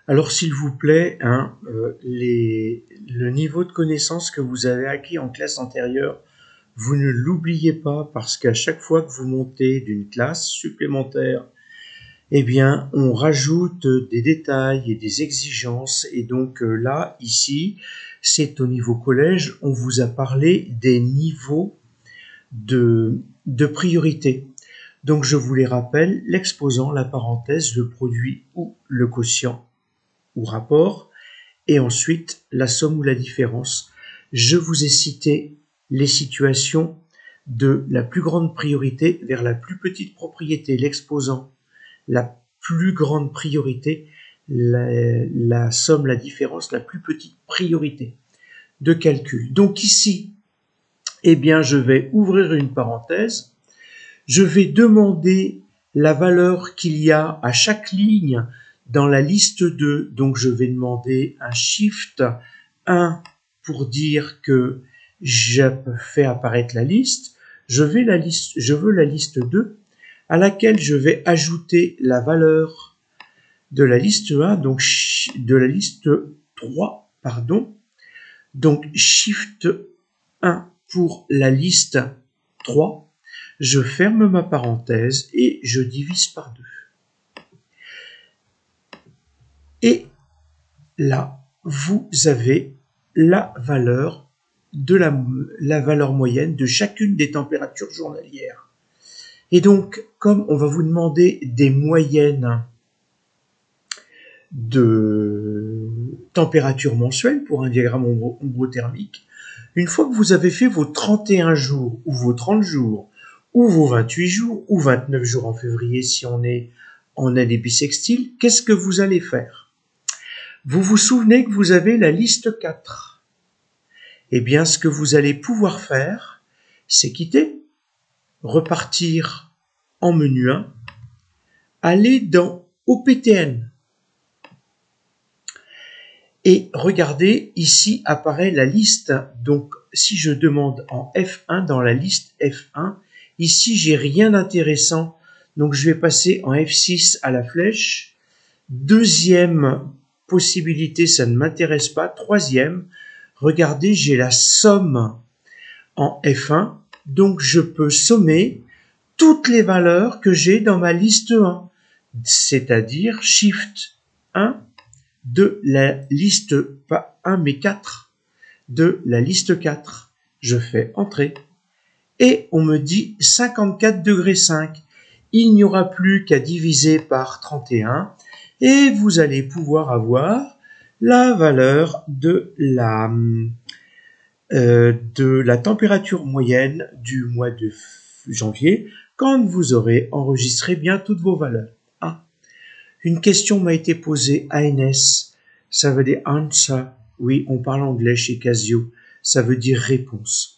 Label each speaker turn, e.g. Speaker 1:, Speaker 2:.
Speaker 1: Alors s'il vous plaît, le niveau de connaissance que vous avez acquis en classe antérieure, vous ne l'oubliez pas parce qu'à chaque fois que vous montez d'une classe supplémentaire, eh bien, on rajoute des détails et des exigences. Et donc là, ici, c'est au niveau collège, on vous a parlé des niveaux de priorité. Donc je vous les rappelle, l'exposant, la parenthèse, le produit ou le quotient ou rapport, et ensuite la somme ou la différence. Je vous ai cité les situations de la plus grande priorité vers la plus petite propriété, l'exposant, la plus grande priorité, la somme, la différence, la plus petite priorité de calcul. Donc ici, eh bien, je vais ouvrir une parenthèse, je vais demander la valeur qu'il y a à chaque ligne dans la liste 2, donc je vais demander un shift 1 pour dire que je fais apparaître la liste. Je veux la liste 2 à laquelle je vais ajouter la valeur de la liste 1, donc de la liste 3, pardon. Donc shift 1 pour la liste 3. Je ferme ma parenthèse et je divise par 2. Et là, vous avez la valeur de la valeur moyenne de chacune des températures journalières. Et donc, comme on va vous demander des moyennes de température mensuelle pour un diagramme ombrothermique, une fois que vous avez fait vos 31 jours ou vos 30 jours ou vos 28 jours ou 29 jours en février si on est en année bissextile, qu'est-ce que vous allez faire? Vous vous souvenez que vous avez la liste 4. Eh bien, ce que vous allez pouvoir faire, c'est quitter, repartir en menu 1, aller dans OPTN. Et regardez, ici apparaît la liste. Donc, si je demande en F1, dans la liste F1, ici, j'ai rien d'intéressant. Donc, je vais passer en F6 à la flèche. Deuxième possibilité, ça ne m'intéresse pas. Troisième, regardez, j'ai la somme en F1. Donc, je peux sommer toutes les valeurs que j'ai dans ma liste 1. C'est-à-dire Shift 1 de la liste, pas 1 mais 4, de la liste 4. Je fais Entrée et on me dit 54 degrés 5. Il n'y aura plus qu'à diviser par 31 et vous allez pouvoir avoir la valeur de la température moyenne du mois de janvier quand vous aurez enregistré bien toutes vos valeurs. Une question m'a été posée, ANS, ça veut dire answer. Oui, on parle anglais chez Casio, ça veut dire réponse.